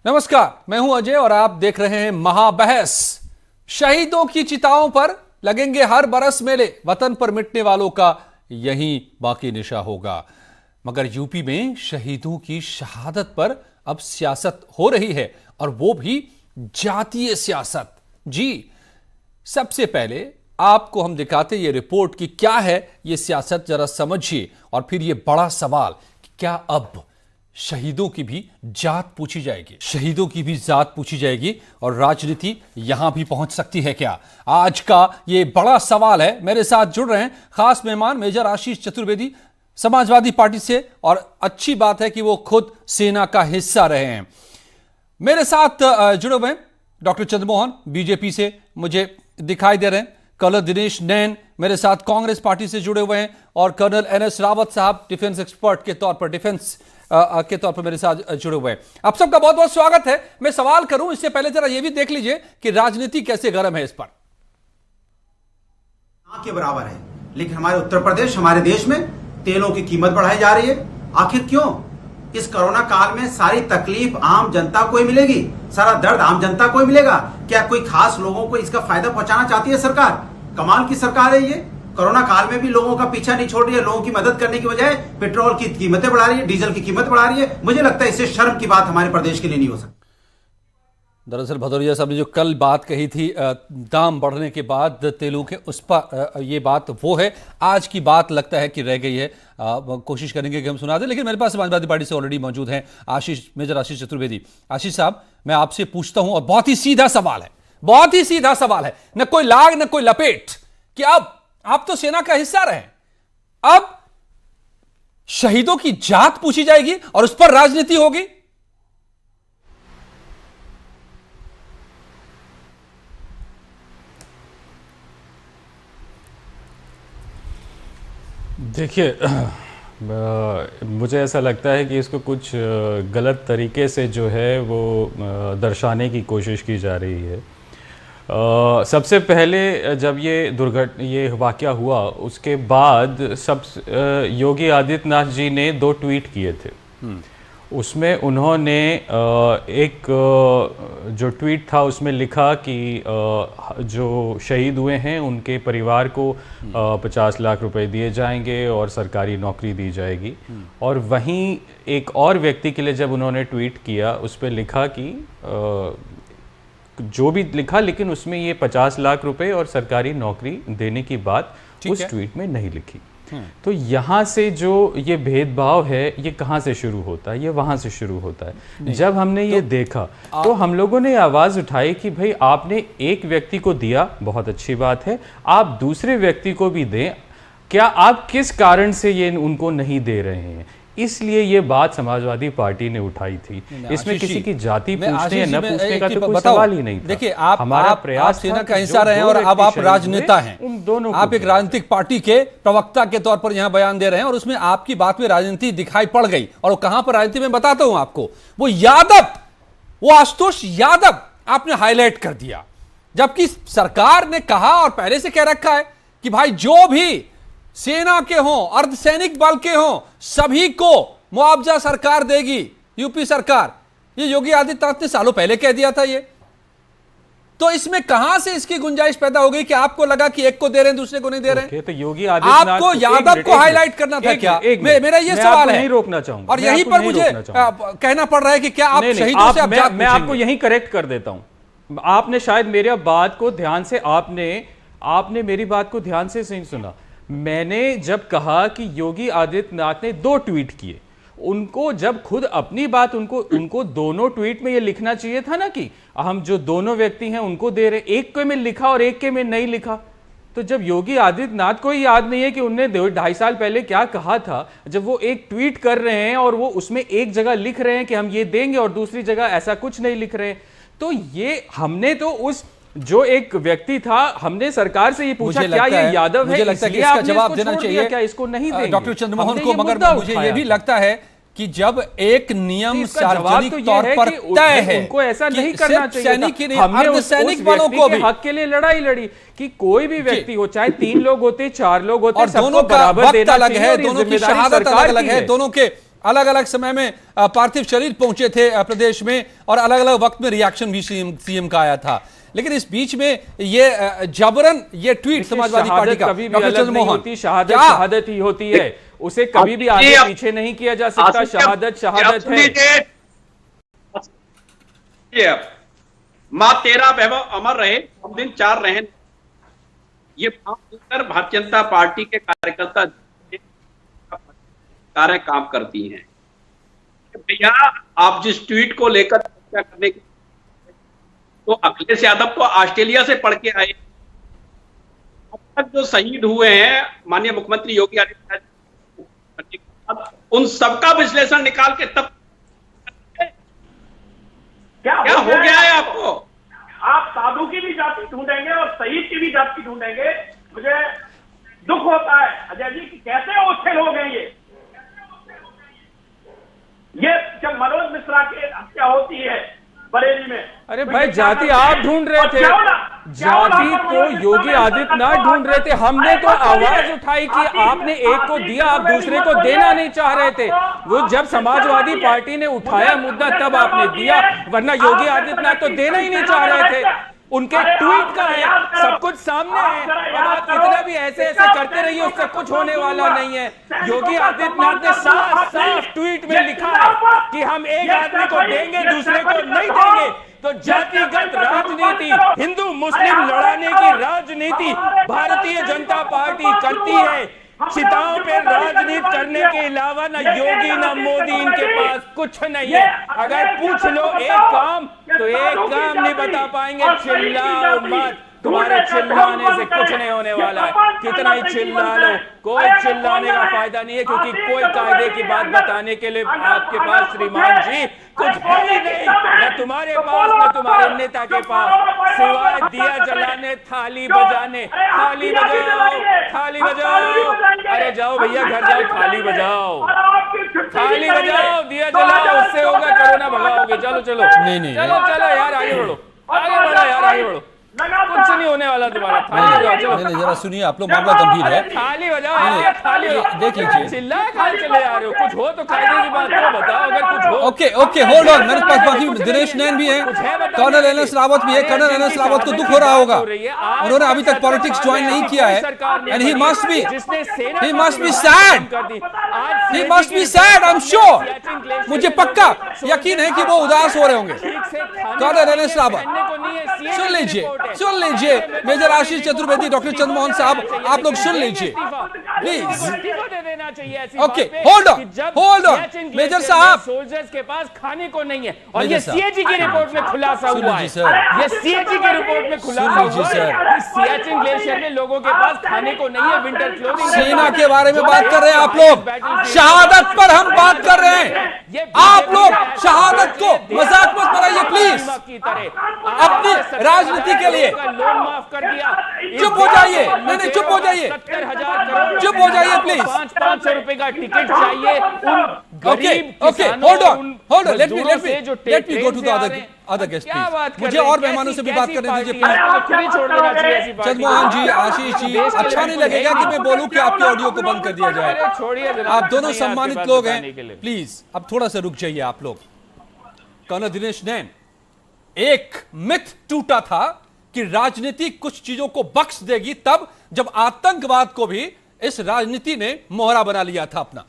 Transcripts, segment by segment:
नमस्कार, मैं हूं अजय और आप देख रहे हैं महाबहस। शहीदों की चिताओं पर लगेंगे हर बरस मेले, वतन पर मिटने वालों का यही बाकी निशा होगा। मगर यूपी में शहीदों की शहादत पर अब सियासत हो रही है, और वो भी जातीय सियासत। जी, सबसे पहले आपको हम दिखाते ये रिपोर्ट कि क्या है ये सियासत, जरा समझिए। और फिर ये बड़ा सवाल कि क्या अब शहीदों की भी जात पूछी जाएगी, शहीदों की भी जात पूछी जाएगी, और राजनीति यहां भी पहुंच सकती है क्या? आज का ये बड़ा सवाल है। मेरे साथ जुड़ रहे हैं खास मेहमान मेजर आशीष चतुर्वेदी, समाजवादी पार्टी से, और अच्छी बात है कि वो खुद सेना का हिस्सा रहे हैं। मेरे साथ जुड़े हुए डॉक्टर चंद्रमोहन बीजेपी से मुझे दिखाई दे रहे हैं, कर्नल दिनेश नैन मेरे साथ कांग्रेस पार्टी से जुड़े हुए हैं, और कर्नल एनएस रावत साहब डिफेंस एक्सपर्ट के तौर पर, डिफेंस के तौर पर मेरे साथ जुड़े हुए हैं। आप सबका बहुत बहुत स्वागत है। मैं सवाल करूं इससे पहले जरा यह भी देख लीजिए कि राजनीति कैसे गर्म है इस पर। के बराबर है, लेकिन हमारे उत्तर प्रदेश, हमारे देश में तेलों की कीमत बढ़ाई जा रही है। आखिर क्यों? इस कोरोना काल में सारी तकलीफ आम जनता को ही मिलेगी, सारा दर्द आम जनता को ही मिलेगा। क्या कोई खास लोगों को इसका फायदा पहुंचाना चाहती है सरकार? कमाल की सरकार है ये। कोरोना काल में भी लोगों का पीछा नहीं छोड़ रही है, लोगों की मदद करने की बजाय पेट्रोल की कीमतें बढ़ा रही है, डीजल की कीमत बढ़ा रही है। मुझे लगता है इससे शर्म की बात हमारे प्रदेश के लिए नहीं हो सकती। दरअसल भदौरिया साहब ने जो कल बात कही थी दाम बढ़ने के बाद तेलों के, उस पर ये बात वो है। आज की बात लगता है कि रह गई है। कोशिश करेंगे कि हम सुना दें, लेकिन मेरे पास समाजवादी पार्टी से ऑलरेडी मौजूद हैं मेजर आशीष चतुर्वेदी। आशीष साहब, मैं आपसे पूछता हूं, और बहुत ही सीधा सवाल है, बहुत ही सीधा सवाल है, न कोई लाग न कोई लपेट, कि अब आप तो सेना का हिस्सा रहे, अब शहीदों की जात पूछी जाएगी और उस पर राजनीति होगी। देखिए, मुझे ऐसा लगता है कि इसको कुछ गलत तरीके से जो है वो दर्शाने की कोशिश की जा रही है। सबसे पहले जब ये वाक़या हुआ, उसके बाद योगी आदित्यनाथ जी ने 2 ट्वीट किए थे। उसमें उन्होंने एक जो ट्वीट था उसमें लिखा कि जो शहीद हुए हैं उनके परिवार को 50 लाख रुपए दिए जाएंगे और सरकारी नौकरी दी जाएगी। और वहीं एक और व्यक्ति के लिए जब उन्होंने ट्वीट किया, उस पर लिखा कि जो भी लिखा, लेकिन उसमें ये 50 लाख रुपए और सरकारी नौकरी देने की बात उस ट्वीट में नहीं लिखी। तो यहाँ से जो ये भेदभाव है, ये कहाँ से शुरू होता है? ये वहाँ से शुरू होता है। जब हमने ये देखा तो हम लोगों ने आवाज़ उठाई कि भाई, आपने एक व्यक्ति को दिया, बहुत अच्छी बात है, आप दूसरे व्यक्ति को भी दें। क्या आप किस कारण से ये उनको नहीं दे रहे हैं? इसलिए ये बात समाजवादी पार्टी ने उठाई थी। इसमें किसी की जाति पूछने या न पूछने का तो कोई सवाल ही नहीं था। देखिए, हमारा प्रयास, सेना का हिस्सा रहे हैं और अब आप राजनेता हैं, उन दोनों आप एक राजनीतिक पार्टी के प्रवक्ता के तौर पर यहां बयान दे रहे हैं, और उसमें आपकी बात में राजनीति दिखाई पड़ गई। और कहां पर राजनीति में बताता हूं आपको, वो यादव, वो आशुतोष यादव आपने हाईलाइट कर दिया, जबकि सरकार ने कहा और पहले से कह रखा है कि भाई जो भी सेना के हों, अर्धसैनिक बल के हों, सभी को मुआवजा सरकार देगी, यूपी सरकार। ये योगी आदित्यनाथ ने सालों पहले कह दिया था ये। तो इसमें कहां से इसकी गुंजाइश पैदा हो गई कि आपको लगा कि एक को दे रहे हैं, दूसरे को नहीं दे रहे हैं? तो योगी आदित्यनाथ आपको यादव को हाईलाइट करना था क्या? मेरा ये सवाल है, नहीं रोकना चाहूंगा, और यहीं पर मुझे कहना पड़ रहा है कि क्या आप शहीदों से मैं आपको यहीं करेक्ट कर देता हूं। आपने शायद मेरी बात को ध्यान से, आपने मेरी बात को ध्यान से नहीं सुना। मैंने जब कहा कि योगी आदित्यनाथ ने 2 ट्वीट किए, उनको जब खुद अपनी बात, उनको दोनों ट्वीट में ये लिखना चाहिए था ना कि हम जो दोनों व्यक्ति हैं उनको दे रहे, एक के में लिखा और एक के में नहीं लिखा। तो जब योगी आदित्यनाथ को ही याद नहीं है कि उनने 2.5 साल पहले क्या कहा था, जब वो एक ट्वीट कर रहे हैं और वो उसमें एक जगह लिख रहे हैं कि हम ये देंगे और दूसरी जगह ऐसा कुछ नहीं लिख रहे हैं, तो ये हमने तो उस जो एक व्यक्ति था, हमने सरकार से ये पूछा क्या ये यादव है, मुझे लगता है कि इसका जवाब देना चाहिए क्या इसको नहीं देंगे डॉक्टर चंद्रमोहन को। मगर मुझे ये भी लगता है कि जब एक नियम सार्वजनिक तौर पर तय है, उनको ऐसा नहीं करना चाहिए। हमने अर्धसैनिक बलों को भी हक के लिए लड़ाई लड़ी कि कोई भी व्यक्ति हो, चाहे 3 लोग होते, 4 लोग होते, और दोनों का वक्त अलग है, दोनों की शहादत अलग अलग है, दोनों के अलग अलग समय में पार्थिव शरीर पहुंचे थे प्रदेश में और अलग अलग वक्त में रिएक्शन भी सीएम का आया था। लेकिन इस बीच में ये जबरन ये ट्वीट समाजवादी पार्टी का कभी भी अलग नहीं होती, शहादत शहादत ही होती है, उसे कभी भी आगे पीछे नहीं किया जा सकता। शहादत शहादत है। मां तेरा वैभव अमर रहे, हम दिन 4 रहे। ये भारतीय जनता पार्टी के कार्यकर्ता कार्य काम करती हैं। भैया आप जिस ट्वीट को लेकर चर्चा करने की, तो अखिलेश यादव तो ऑस्ट्रेलिया से पढ़ के आए। अब तक जो शहीद हुए हैं माननीय मुख्यमंत्री योगी आदित्यनाथ, उन सबका विश्लेषण निकाल के तब क्या हो गया है आपको? आप साधु की भी जाति ढूंढेंगे और शहीद की भी जाति ढूंढेंगे। मुझे दुख होता है अजय जी कि कैसे ओछे लोग हैं ये जब मनोज मिश्रा की हत्या होती है बरेली में। अरे भाई जाति आप ढूंढ रहे थे, जाति तो योगी आदित्यनाथ ढूंढ रहे थे। हमने तो आवाज उठाई कि आपने एक को दिया, आप दूसरे को देना नहीं चाह रहे थे। वो जब समाजवादी पार्टी ने उठाया मुद्दा तब आपने दिया, वरना योगी आदित्यनाथ तो देना ही नहीं चाह रहे थे। उनके ट्वीट का है, सब कुछ सामने है। अब आप कितना भी ऐसे ऐसे करते रहिए, उससे कुछ होने वाला नहीं है। योगी आदित्यनाथ ने साफ साफ ट्वीट में लिखा है कि हम एक आदमी को देंगे, दूसरे को नहीं देंगे। तो जातिगत राजनीति, हिंदू मुस्लिम लड़ाने की राजनीति भारतीय जनता पार्टी करती है। चिताओं पे राजनीति करने के अलावा ना योगी ना मोदी इनके पास कुछ नहीं है। अगर पूछ लो एक काम तो एक काम नहीं बता पाएंगे। चिल्लाओ मत, तुम्हारे चिल्लाने से कुछ नहीं होने वाला है। कितना ही चिल्ला लो, कोई चिल्लाने का फायदा नहीं है, क्योंकि कोई कायदे की बात बताने के लिए आपके पास श्रीमान जी कुछ है ही नहीं। न तुम्हारे पास न तुम्हारे नेता के पास, सिवाय दिया जलाने, थाली बजाने। थाली बजाओ, थाली बजाओ। अरे जाओ भैया घर जाओ, थाली बजाओ, थाली बजाओ, दिया जलाओ, उससे होगा कोरोना भगाओगे। चलो चलो नहीं चलो चलो यार आगे बढ़ो, आगे बढ़ो यार, आगे बढ़ो। कुछ नहीं होने वाला तुम्हारा। थाली बजाओ, चलो। नहीं जरा सुनिए, आप लोग मामला गंभीर है। थाली बजाओ यार, थाली देख लीजिए। चिल्ला कहाँ चले आ रहे हो? कुछ हो तो कायदे की बात तो बताओ, अगर कुछ हो। ओके होल्ड ऑन, मेरे पास बाकी दिनेश नैन भी है, कर्नल एनएस रावत भी है। कर्नल एनएस रावत को दुख हो रहा होगा, उन्होंने अभी तक पॉलिटिक्स ज्वाइन नहीं किया है। And he must be sad, he must be sad, I am sure. मुझे पक्का यकीन है कि वो उदास हो रहे होंगे। कर्नल एनएस रावत सुन लीजिए, मेजर आशीष चतुर्वेदी, डॉक्टर चंद्रमोहन साहब, आप लोग सुन लीजिए please. Okay hold on major साहब, सोल्जर्स के पास खाने को नहीं है और ये सीएजी की रिपोर्ट में खुलासा हुआ है। ये सीएजी की रिपोर्ट में खुलासा हुआ है, सियाचिन ग्लेशियर में लोगों के पास खाने को नहीं है, विंटर क्लोथिंग। सेना के बारे में बात कर रहे हैं आप लोग, शहादत पर हम बात कर रहे हैं। आप लोग शहादत को मजाक मत बनाइए प्लीज, अपनी राजनीति के लिए लोन माफ कर दिया। चुप हो जाइए, नहीं चुप हो जाइए, 70,000 करोड़, चुप हो जाइए प्लीज। 500 रुपए का टिकट चाहिए उन गरीब hold on, let me go to the other guest please। मुझे और मेहमानों से भी बात करने दीजिए प्लीज। चंद्रमोहन जी, आशीष जी, अच्छा नहीं लगेगा कि मैं बोलूं कि आपके ऑडियो को बंद कर दिया जाए। छोड़िए, आप दोनों सम्मानित लोग हैं, प्लीज अब थोड़ा सा रुक जाइए आप लोग। कर्नल दिनेश नैन, एक मिथ टूटा था कि राजनीति कुछ चीजों को बख्श देगी तब जब आतंकवाद को भी इस राजनीति ने मोहरा बना लिया था अपना।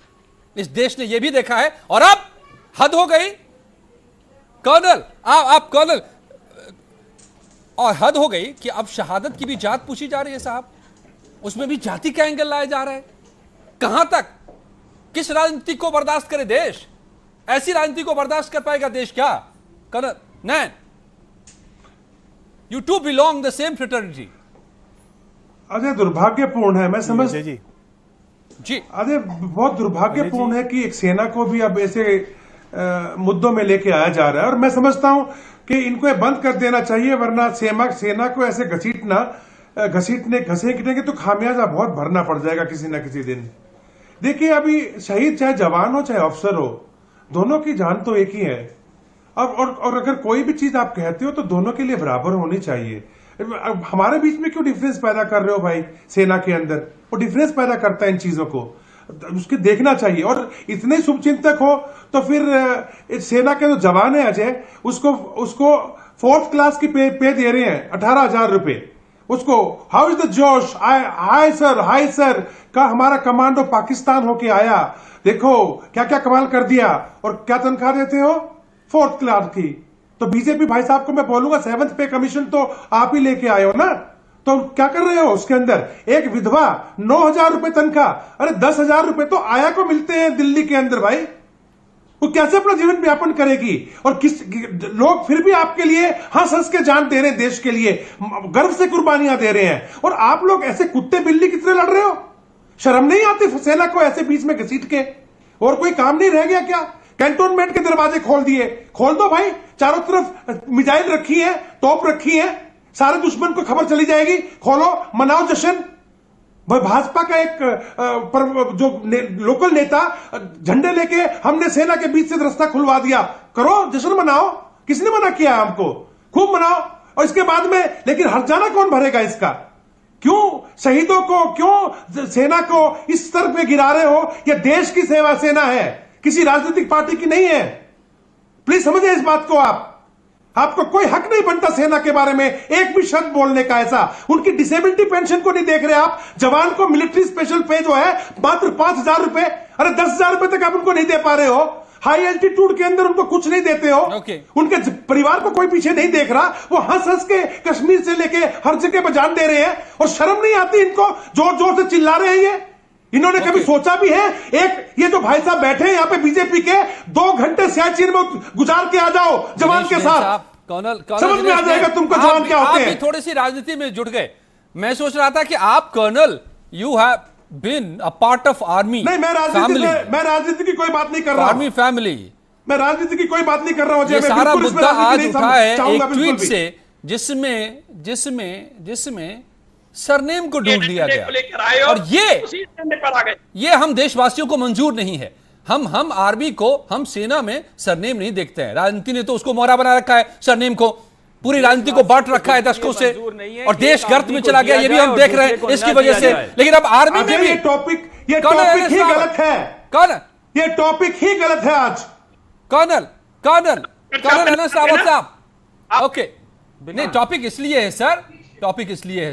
इस देश ने यह भी देखा है और अब हद हो गई कर्नल, आप कर्नल, और हद हो गई कि अब शहादत की भी जात पूछी जा रही है साहब, उसमें भी जाति का एंगल लाया जा रहा है। कहां तक, किस राजनीति को बर्दाश्त करे देश? ऐसी राजनीति को बर्दाश्त कर पाएगा देश क्या? Colonel Nain, You two belong the same fraternity. Ajay दुर्भाग्यपूर्ण है, मैं समझ जी अजय बहुत दुर्भाग्यपूर्ण है कि एक सेना को भी अब ऐसे मुद्दों में लेके आया जा रहा है। और मैं समझता हूं कि इनको बंद कर देना चाहिए, वरना सेना को ऐसे घसीटने तो खामियाजा बहुत भरना पड़ जाएगा किसी न किसी दिन। देखिए अभी शहीद चाहे जवान हो चाहे अफसर हो, दोनों की जान तो एक ही है। और अगर कोई भी चीज आप कहते हो तो दोनों के लिए बराबर होनी चाहिए। हमारे बीच में क्यों डिफरेंस पैदा कर रहे हो भाई? सेना के अंदर वो डिफरेंस पैदा करता है इन चीजों को। उसके देखना चाहिए। और इतने शुभचिंतक हो तो फिर सेना के जो जवान है अजय, उसको 4th क्लास की पे दे रहे हैं 18,000 रुपए उसको। हाउ इज द जोश, हाय सर का हमारा कमांडो पाकिस्तान होके आया, देखो क्या क्या कमाल कर दिया। और क्या तनख्वाह देते हो? 4th क्लास की। तो बीजेपी भाई साहब को मैं बोलूंगा 7th पे कमीशन तो आप ही लेके आए हो ना, तो क्या कर रहे हो उसके अंदर? एक विधवा 9,000 रुपए तनख्वाह, अरे 10,000 रुपए तो आया को मिलते हैं दिल्ली के अंदर भाई, वो कैसे अपना जीवन व्यापन करेगी? और किस लोग फिर भी आपके लिए हंस हंस के जान दे रहे हैं, देश के लिए गर्व से कुर्बानियां दे रहे हैं, और आप लोग ऐसे कुत्ते बिल्ली की तरह लड़ रहे हो। शर्म नहीं आती सेना को ऐसे बीच में घसीट के? और कोई काम नहीं रह गया क्या? कैंटोनमेंट के दरवाजे खोल दिए, खोल दो भाई, चारों तरफ मिसाइल रखी है, तोप रखी है, सारे दुश्मन को खबर चली जाएगी, खोलो, मनाओ जश्न। भाई भाजपा का एक जो लोकल नेता झंडे लेके हमने सेना के बीच से रास्ता खुलवा दिया, करो जश्न मनाओ, किसने मना किया हमको? खूब मनाओ। और इसके बाद में लेकिन हर्जाना कौन भरेगा इसका? क्यों शहीदों को, क्यों सेना को इस स्तर पे गिरा रहे हो? यह देश की सेवा सेना है, किसी राजनीतिक पार्टी की नहीं है। प्लीज समझिए इस बात को। आपको कोई हक नहीं बनता सेना के बारे में एक भी शब्द बोलने का ऐसा। उनकी डिसेबिलिटी पेंशन को नहीं देख रहे आप? जवान को मिलिट्री स्पेशल पे जो है मात्र 5,000 रुपए, अरे 10,000 रुपए तक आप उनको नहीं दे पा रहे हो। हाई एल्टीट्यूड के अंदर उनको कुछ नहीं देते हो। उनके परिवार को कोई पीछे नहीं देख रहा, वो हंस हंस के कश्मीर से लेके हर जगह पर जान दे रहे हैं, और शर्म नहीं आती इनको? जोर जोर से चिल्ला रहे हैं ये। इन्होंने कभी सोचा भी है? एक ये जो भाई साहब बैठे हैं यहाँ पे बीजेपी के, 2 घंटे सियाचिन में गुजार के आ जाओ जवान के साथ, समझ में आ जाएगा तुमको जवान क्या होते हैं। थोड़ी सी राजनीति में जुड़ गए। मैं सोच रहा था कि आप colonel, you have been a part of army. नहीं, मैं राजनीति की कोई बात नहीं कर रहा हूं। आर्मी फैमिली, मैं राजनीति की कोई बात नहीं कर रहा हूं। ये सारा मुद्दा आज उठा है एक ट्वीट से, जिसमें सरनेम को ढूंढ लिया गया, और ये हम देशवासियों को मंजूर नहीं है। हम आर्मी को, हम सेना में सरनेम नहीं देखते हैं। राजनीति ने तो उसको मोहरा बना रखा है, सरनेम को, पूरी राजनीति को बांट रखा है दशकों से, और देश गर्त में चला गया, ये भी हम देख रहे हैं इसकी वजह से। लेकिन अब आर्मी में भी ये टॉपिक ही गलत है। कौन ये टॉपिक ही गलत है आज? कर्नल एनएस रावत साहब। ओके, नहीं, टॉपिक इसलिए है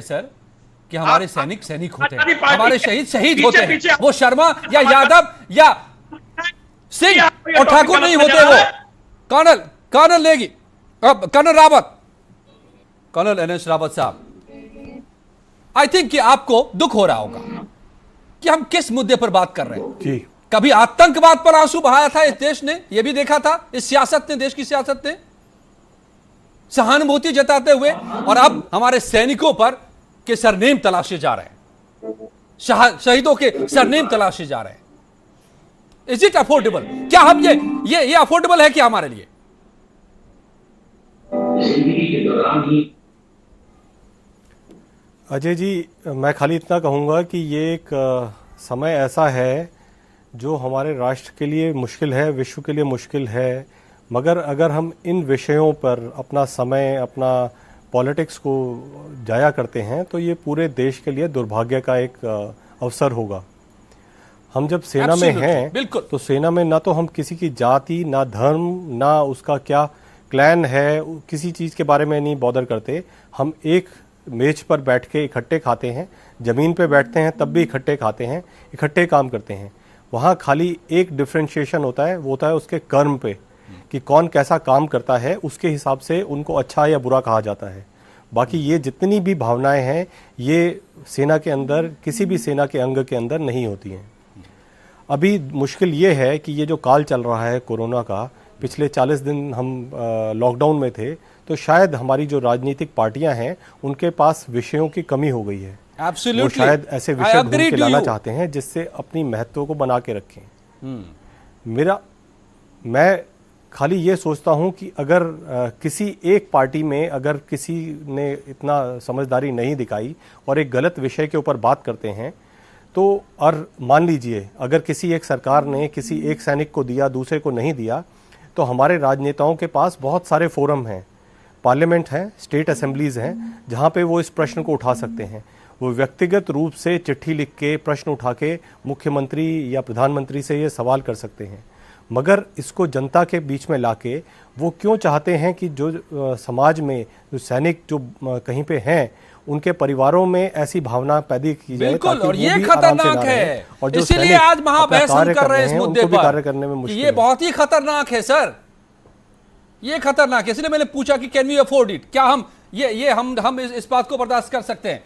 सर कि हमारे सैनिक होते हैं, हमारे शहीद होते हैं। वो शर्मा या यादव या सिंह और ठाकुर नहीं होते। वो कर्नल एनएस रावत साहब, आई थिंक कि आपको दुख हो रहा होगा कि हम किस मुद्दे पर बात कर रहे हैं जी। कभी आतंकवाद पर आंसू बहाया था इस देश ने, यह भी देखा था इस सियासत ने, देश की सियासत ने सहानुभूति जताते हुए, और अब हमारे सैनिकों पर के सरनेम तलाशे जा रहे हैं, शहीदों के सरनेम तलाशे जा रहे हैं। Is it affordable? क्या हम ये अफोर्डेबल है क्या हमारे लिए? अजय जी, मैं खाली इतना कहूंगा कि ये एक समय ऐसा है जो हमारे राष्ट्र के लिए मुश्किल है, विश्व के लिए मुश्किल है, मगर अगर हम इन विषयों पर अपना समय, अपना पॉलिटिक्स को जाया करते हैं तो ये पूरे देश के लिए दुर्भाग्य का एक अवसर होगा। हम जब सेना में हैं तो सेना में ना तो हम किसी की जाति, ना धर्म, ना उसका क्या क्लैन है, किसी चीज़ के बारे में नहीं बॉदर करते। हम एक मेज पर बैठ के इकट्ठे खाते हैं, जमीन पे बैठते हैं तब भी इकट्ठे खाते हैं, इकट्ठे काम करते हैं। वहाँ खाली एक डिफ्रेंशिएशन होता है, वो होता है उसके कर्म पे, कि कौन कैसा काम करता है, उसके हिसाब से उनको अच्छा या बुरा कहा जाता है। बाकी ये जितनी भी भावनाएं हैं ये सेना के अंदर, किसी भी सेना के अंग के अंदर नहीं होती हैं। अभी मुश्किल ये है कि ये जो काल चल रहा है कोरोना का, पिछले 40 दिन हम लॉकडाउन में थे, तो शायद हमारी जो राजनीतिक पार्टियां हैं उनके पास विषयों की कमी हो गई है। वो शायद ऐसे विषय ढूंढ के लाना चाहते हैं जिससे अपनी महत्व को बना के रखें। मैं खाली ये सोचता हूं कि अगर किसी एक पार्टी में अगर किसी ने इतना समझदारी नहीं दिखाई और एक गलत विषय के ऊपर बात करते हैं तो, और मान लीजिए अगर किसी एक सरकार ने किसी एक सैनिक को दिया, दूसरे को नहीं दिया, तो हमारे राजनेताओं के पास बहुत सारे फोरम हैं, पार्लियामेंट है, स्टेट असेंबलीज हैं, जहां पे वो इस प्रश्न को उठा सकते हैं। वो व्यक्तिगत रूप से चिट्ठी लिख के, प्रश्न उठा के मुख्यमंत्री या प्रधानमंत्री से ये सवाल कर सकते हैं, मगर इसको जनता के बीच में लाके वो क्यों चाहते हैं कि जो समाज में जो सैनिक जो कहीं पे हैं उनके परिवारों में ऐसी भावना पैदा की जाए। बिल्कुल, और ये खतरनाक है, और इसीलिए आज महाबहस हम कर रहे हैं इस मुद्दे पर। कार्य करने में मुश्किल ये बहुत ही खतरनाक है सर, ये खतरनाक है। इसलिए मैंने पूछा कि कैन वी अफोर्ड इट, क्या हम हम इस बात को बर्दाश्त कर सकते हैं।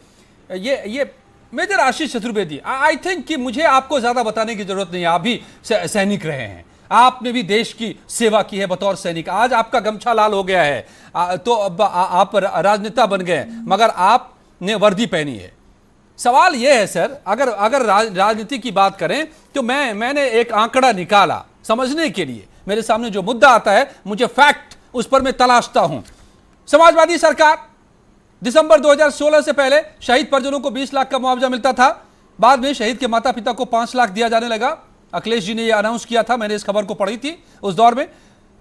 ये major Ashish Chaturvedi, I think कि मुझे आपको ज्यादा बताने की जरूरत नहीं है, आप भी सैनिक रहे हैं, आपने भी देश की सेवा की है बतौर सैनिक। आज आपका गमछा लाल हो गया है, तो अब आप राजनेता बन गए, मगर आपने वर्दी पहनी है। सवाल यह है सर, अगर राजनीति की बात करें तो मैंने एक आंकड़ा निकाला समझने के लिए। मेरे सामने जो मुद्दा आता है, मुझे फैक्ट उस पर मैं तलाशता हूं। समाजवादी सरकार, दिसंबर 2016 से पहले शहीद परिजनों को 20 लाख का मुआवजा मिलता था। बाद में शहीद के माता पिता को 5 लाख दिया जाने लगा। अखिलेश जी ने यह अनाउंस किया था, मैंने इस खबर को पढ़ी थी उस दौर में।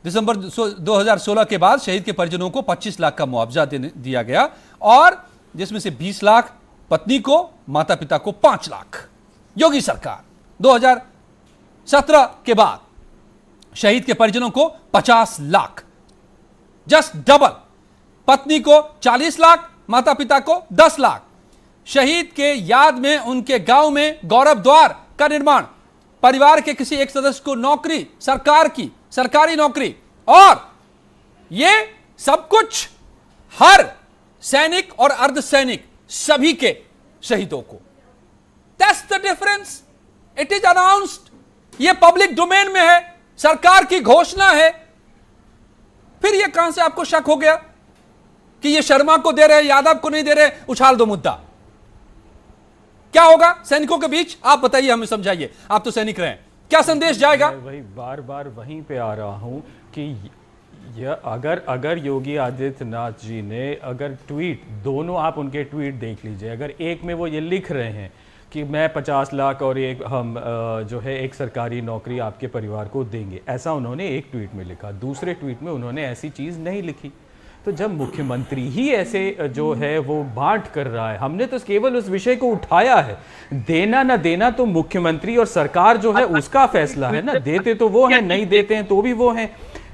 दिसंबर 2016 के बाद शहीद के परिजनों को 25 लाख का मुआवजा दिया गया, और जिसमें से 20 लाख पत्नी को, माता पिता को 5 लाख। योगी सरकार 2017 के बाद शहीद के परिजनों को 50 लाख, जस्ट डबल। पत्नी को 40 लाख, माता पिता को 10 लाख। शहीद के याद में उनके गांव में गौरव द्वार का निर्माण, परिवार के किसी एक सदस्य को नौकरी, सरकार की सरकारी नौकरी, और यह सब कुछ हर सैनिक और अर्धसैनिक सभी के शहीदों को। That's the difference. It is announced, यह पब्लिक डोमेन में है, सरकार की घोषणा है। फिर यह कहां से आपको शक हो गया कि यह शर्मा को दे रहे, यादव को नहीं दे रहे? उछाल दो मुद्दा। क्या होगा सैनिकों के बीच, आप बताइए, हमें समझाइए, आप तो सैनिक रहे हैं, क्या संदेश जाएगा? वही बार बार वहीं पे आ रहा हूं कि अगर योगी आदित्यनाथ जी ने अगर ट्वीट, दोनों आप उनके ट्वीट देख लीजिए, अगर एक में वो ये लिख रहे हैं कि मैं 50 लाख और एक हम जो है एक सरकारी नौकरी आपके परिवार को देंगे, ऐसा उन्होंने एक ट्वीट में लिखा। दूसरे ट्वीट में उन्होंने ऐसी चीज़ नहीं लिखी। तो जब मुख्यमंत्री ही ऐसे जो है वो बांट कर रहा है, हमने तो केवल उस विषय को उठाया है। देना ना देना तो मुख्यमंत्री और सरकार जो है उसका फैसला है ना, देते तो वो हैं, नहीं देते हैं तो भी वो हैं।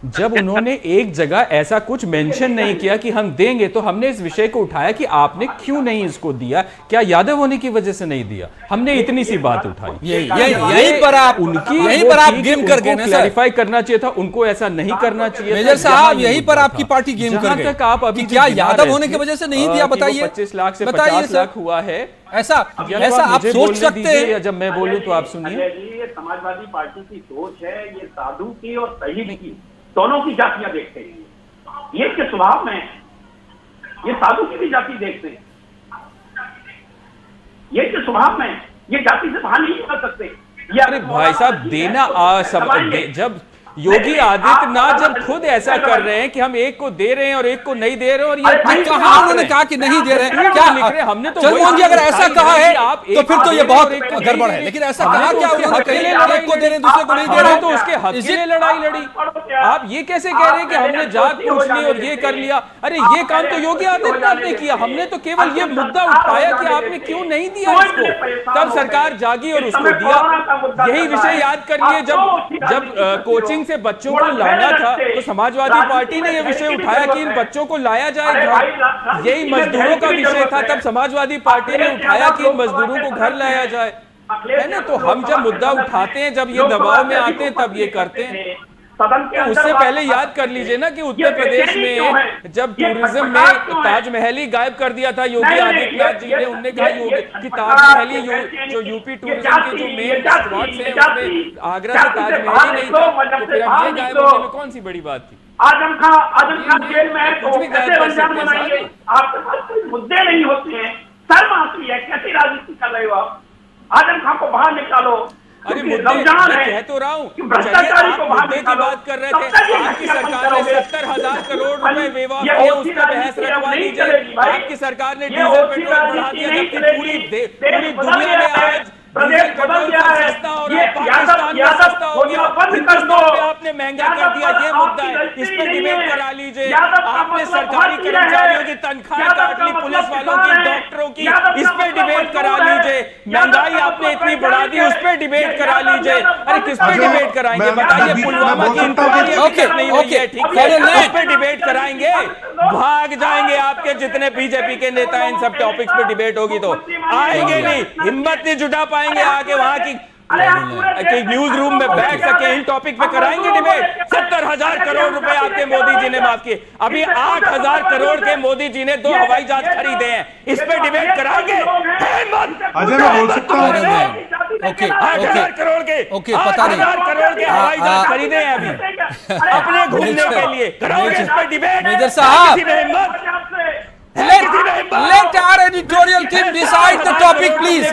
जब उन्होंने एक जगह ऐसा कुछ मेंशन नहीं किया कि हम देंगे, तो हमने इस विषय को उठाया कि आपने क्यों नहीं इसको दिया, क्या यादव होने की वजह से नहीं दिया? हमने इतनी सी बात उठाई। यहीं पर आप गेम कर गए ना, क्लैरिफाई करना चाहिए था, उनको ऐसा नहीं करना चाहिए। मेजर साहब, यहीं पर आपकी पार्टी गेम कर गई। आप अभी क्या यादव होने की वजह से नहीं दिया? बताइए। 25 लाख से 50 लाख हुआ है, ऐसा आप सोच सकते हैं? या जब मैं बोलूं तो आप सुनिए। ये समाजवादी पार्टी की सोच है, ये साधु की और शहीद की दोनों की जातियां देखते हैं। ये के स्वभाव में ये साधु की भी जाति देखते हैं, ये के स्वभाव में ये जाति से बाहर नहीं निकल सकते। अरे भाई साहब, देना जब योगी आदित्यनाथ जब खुद ऐसा कर रहे हैं कि हम एक को दे रहे हैं और एक को नहीं दे रहे, और ये कहा उन्होंने कहा कि नहीं दे रहे हैं? क्या लिख रहे हैं? हमने तो चंद्रमोहन जी अगर ऐसा कहा है तो फिर तो ये बहुत गड़बड़ है। लेकिन ऐसा कहा क्या उन्होंने? एक को दे रहे दूसरे को नहीं दे रहे, तो उसके हक के लिए लड़ाई लड़ी। आप ये कैसे कह रहे हैं कि हमने जात पूछ ली और ये कर लिया? अरे ये काम तो योगी आदित्यनाथ ने किया, हमने तो केवल ये मुद्दा उठाया कि आपने क्यों नहीं दिया इसको। तब सरकार जागी और उसको दिया। यही विषय याद करिए, जब कोचिंग से बच्चों को लाना था तो समाजवादी पार्टी ने यह विषय उठाया कि इन बच्चों को लाया जाए घर। यही मजदूरों का विषय था, तब समाजवादी पार्टी ने उठाया कि इन मजदूरों को घर लाया जाए, है ना? तो हम जब मुद्दा उठाते हैं, जब ये दबाव में आते हैं, तब ये करते हैं। तो उससे पहले याद कर लीजिए ना कि उत्तर प्रदेश में जब टूरिज्म में ताजमहल ही गायब कर दिया था योगी आदित्यनाथ जी ने, उन्होंने कहा कि ताजमहल ही जो यूपी टूरिज्म के जो मेन स्पॉट्स हैं उसमें आगरा से ताजमहल ही नहीं था, तो फिर अब ये गायब होने में कौन सी बड़ी बात थी? आजम खान जेल में है तो कैसे रमजान मनाइए? आपके पास कोई मुद्दे नहीं होते हैं, शर्म आती है, कैसी राजनीति कर रहे हो आप? आजम खान को बाहर निकालो। अरे मुद्दे मैं कह तो रहा हूँ, भ्रष्टाचारी को बाहर मुद्दे की बात कर रहे थे। आपकी सरकार ने 70,000 करोड़ रुपए बेवा किए, उस पर बहस रखवा लीजिए। आपकी सरकार ने डीजल पेट्रोल बढ़ा दिया, जबकि पूरी दुनिया में आज डीजल पेट्रोल सस्ता हो रहा है, पाकिस्तान में सस्ता हो गया, हिंदुस्तान में आपने आपने महंगा कर दिया, ये मुद्दा है, इस पे डिबेट करा लीजिए। आपने सरकारी कर्मचारियों की तनख्वाह काट ली, पुलिस वालों की, डॉक्टरों की, इस पे डिबेट करा लीजिए। महंगाई आपने इतनी बढ़ा दी, उस पे डिबेट करा लीजिए। अरे किस पे डिबेट कराएंगे बताइए? पुलवामा की इंक्वायरी अभी तक नहीं हुई है, ठीक है, उस पे डिबेट कराएंगे? भाग जाएंगे आपके जितने बीजेपी के नेता हैं, इन सब टॉपिक्स पे डिबेट होगी तो आएंगे नहीं, हिम्मत नहीं जुटा पाएंगे आके वहां की न्यूज रूम में बैठ सके, इन टॉपिक पे कराएंगे डिबेट। 70,000 करोड़ रुपए आपके मोदी जी ने माफ किए, अभी 8,000 करोड़ के मोदी जी ने 2 हवाई जहाज खरीदे हैं, इस पे डिबेट कराएंगे? अजय मैं बोल सकता हूँ, ओके 8,000 करोड़ के, ओके, पता नहीं 8,000 करोड़ के हवाई जहाज खरीदे हैं अभी अपने घूमने के लिए, कराओगे इस पे डिबेट? मेजर साहब, हिम्मत let our editorial team decide the topic, please.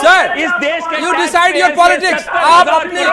Sir, इस देश के you decide your politics. आप अपने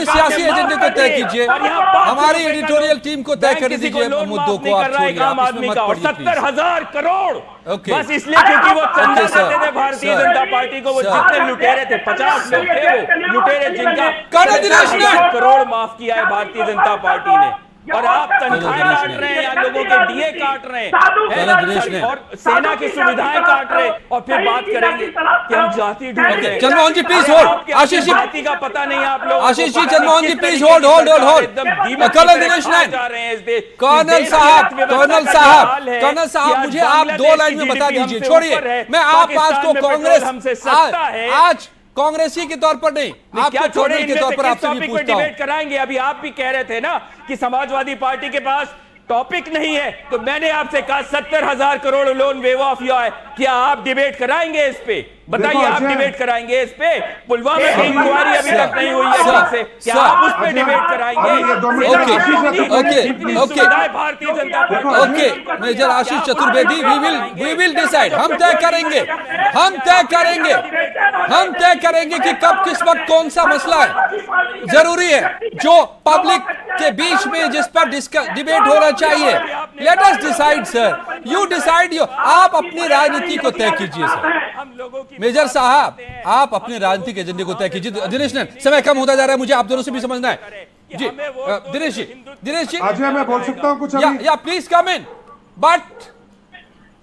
सियासी एजेंडे को तय कीजिए, हमारी एडिटोरियल टीम को तय कर दीजिए मुद्दों को। आप छोड़िए, आप इसमें मत पड़िए, 70,000 करोड़ Okay. बस इसलिए क्योंकि वो चंदा Okay, sir. देते थे भारतीय Sir. जनता पार्टी को, वो Sir. जितने लुटेरे थे 50 लोग थे, वो लुटेरे जिनका कर्नल दिनेश ने 70,000 करोड़ माफ किया है भारतीय जनता पार्टी ने, और आप तनख्वाहें काट रहे हैं, या लोगों के डीए काट रहे हैं और सेना की सुविधाएं काट रहे हैं, और फिर बात करेंगे कि हम जाति ढूंढ रहे हैं। चंद्रमोहन जी प्लीज होल्ड, आशीष जी जाति का पता नहीं आप लोग, Ashish ji, Chandramohan ji please hold hold hold hold. Colonel Dinesh Nayak, colonel साहब मुझे आप 2 लाइन में बता दीजिए, छोड़िए, मैं आप आज को कांग्रेस आज कांग्रेसी के तौर पर नहीं, आपको छोड़ने के तौर पर आपसे भी पूछता हूं। डिबेट कराएंगे? अभी आप भी कह रहे थे ना कि समाजवादी पार्टी के पास टॉपिक नहीं है, तो मैंने आपसे कहा 70,000 करोड़ लोन वेव ऑफ हुआ है, क्या आप डिबेट कराएंगे इस पे? बताइए, आप डिबेट कराएंगे इस पे? पुलवामा की इंक्वायरी अभी तक नहीं हुई है ठीक से, क्या आप उस पे डिबेट कराएंगे? Bharatiya Janata party, okay major Ashish Chaturvedi, we will decide, हम तय करेंगे कि कब किस वक्त कौन सा मसला है जरूरी है, जो पब्लिक के बीच में जिस पर डिबेट होना चाहिए। Let us decide sir, you decide, आप अपनी राजनीति को तय कीजिए सर। मेजर साहब, आप अपने राजनीतिक एजेंडे को तय कीजिए। दिनेश ने, समय कम होता जा रहा है, मुझे आप दोनों से भी समझना है जी। दिनेश जी अजय मैं बोल सकता हूँ कुछ अभी? या please come in, but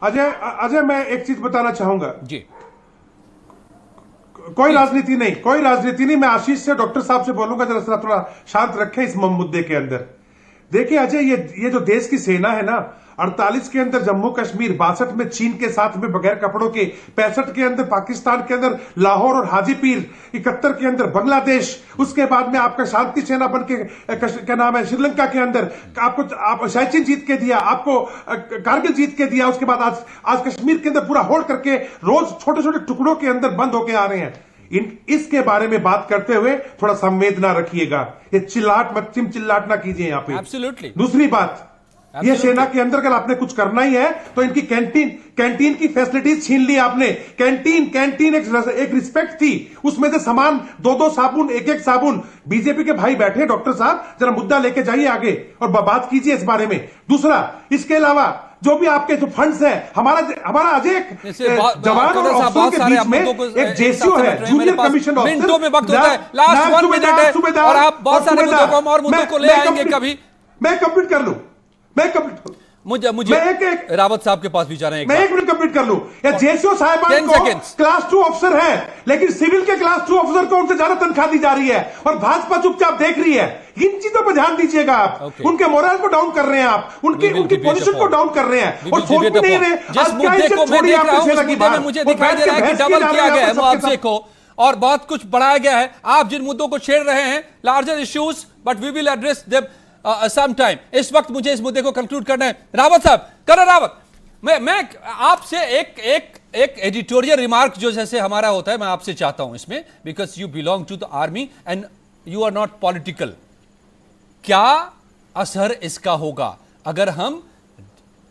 Ajay मैं एक चीज बताना चाहूंगा जी। कोई राजनीति नहीं, मैं आशीष से, डॉक्टर साहब से बोलूंगा जरा थोड़ा शांत रखें इस मुद्दे के अंदर। देखिए अजय, ये जो देश की सेना है ना, 48 के अंदर जम्मू कश्मीर, 62 में चीन के साथ में बगैर कपड़ों के, 65 के अंदर पाकिस्तान के अंदर लाहौर और हाजीपीर, 71 के अंदर बांग्लादेश, उसके बाद में आपका शांति सेना बन के क्या नाम है श्रीलंका के अंदर, आप शायचिन जीत के दिया, आपको कारगिल जीत के दिया, उसके बाद आज कश्मीर के अंदर पूरा होल्ड करके रोज छोटे छोटे टुकड़ों के अंदर बंद होके आ रहे हैं। इसके बारे में बात करते हुए थोड़ा संवेदना रखिएगा, ये चिल्लाट ना कीजिए यहाँ पे। एब्सोल्युटली। दूसरी बात, ये सेना के अंदर अगर आपने कुछ करना ही है तो इनकी कैंटीन की फैसिलिटीज छीन ली आपने। कैंटीन एक रिस्पेक्ट थी, उसमें से सामान 2-2 साबुन, 1-1 साबुन। बीजेपी के भाई बैठे, डॉक्टर साहब जरा मुद्दा लेके जाइए आगे और बात कीजिए इस बारे में। दूसरा, इसके अलावा जो भी आपके जो फंड्स हैं, हमारा अजय जवान और अफसरों के बीच में एक जेसीओ है, जूनियर कमीशन ऑफिसर, मिनटों में वक्त होता है, लास्ट 1 मिनट है और आप बहुत सारे मुद्दों को और मुद्दों को ले आएंगे कभी। मैं कंप्लीट कर लूं, मुझे रावत साहब के पास भी जा रहे हैं, मैं 1 मिनट कंप्लीट कर लूं। या जेसीओ साहिबान को क्लास 2 अफसर है, लेकिन सिविल के क्लास 2 अफसर को उनसे ज्यादा तनख्वाह दी जा रही है और भाजपा चुपचाप देख रही है। इन चीजों पर ध्यान दीजिएगा आप। उनके मोरल को डाउन कर रहे हैं आप, उनकी पोजीशन को डाउन कर रहे हैं और सोच भी नहीं रहे। जिस मुद्दे को मैं देख रहा हूं, उस मुद्दे में मुझे दिखाई दे रहा है कि डबल किया गया है मुआवजे को और बहुत कुछ बढ़ाया गया है। आप जिन मुद्दों को छेड़ रहे हैं, larger issues, but we will address them some time. इस वक्त मुझे इस मुद्दे को कंक्लूड करना है। रावत साहब, कर्नल रावत, मैं आपसे एक एडिटोरियल रिमार्क जो जैसे हमारा होता है, मैं आपसे चाहता हूं इसमें, because you belong to the army and you are not political. क्या असर इसका होगा अगर हम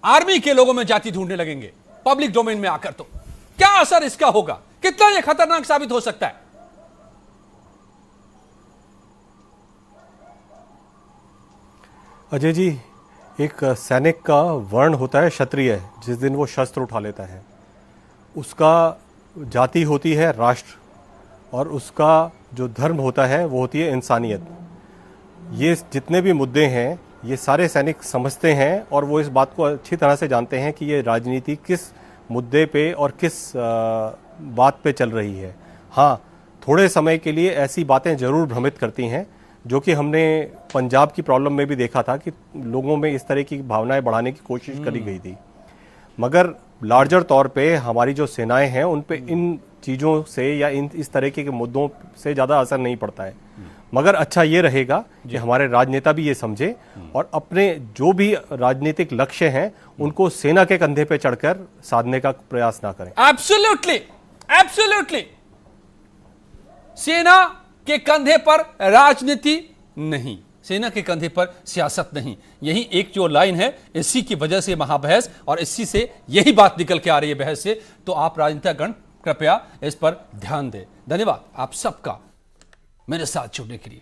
आर्मी के लोगों में जाति ढूंढने लगेंगे पब्लिक डोमेन में आकर? तो क्या असर इसका होगा? कितना यह खतरनाक साबित हो सकता है? अजय जी, एक सैनिक का वर्ण होता है क्षत्रिय, जिस दिन वो शस्त्र उठा लेता है। उसका जाति होती है राष्ट्र, और उसका जो धर्म होता है वो होती है इंसानियत। ये जितने भी मुद्दे हैं ये सारे सैनिक समझते हैं और वो इस बात को अच्छी तरह से जानते हैं कि ये राजनीति किस मुद्दे पे और किस बात पे चल रही है। हाँ, थोड़े समय के लिए ऐसी बातें जरूर भ्रमित करती हैं, जो कि हमने पंजाब की प्रॉब्लम में भी देखा था कि लोगों में इस तरह की भावनाएं बढ़ाने की कोशिश करी गई थी। मगर लार्जर तौर पे हमारी जो सेनाएं हैं उन पे इन चीज़ों से या इस तरह के मुद्दों से ज़्यादा असर नहीं पड़ता है। मगर अच्छा ये रहेगा कि हमारे राजनेता भी ये समझे और अपने जो भी राजनीतिक लक्ष्य हैं उनको सेना के कंधे पे चढ़कर साधने का प्रयास ना करें। Absolutely, absolutely. सेना के कंधे पर राजनीति नहीं, सेना के कंधे पर सियासत नहीं। यही एक जो लाइन है, इसी की वजह से महाबहस और इसी से यही बात निकल के आ रही है बहस से। तो आप राजनीतिगण कृपया इस पर ध्यान दें। धन्यवाद आप सबका मेरे साथ जुड़ने के लिए।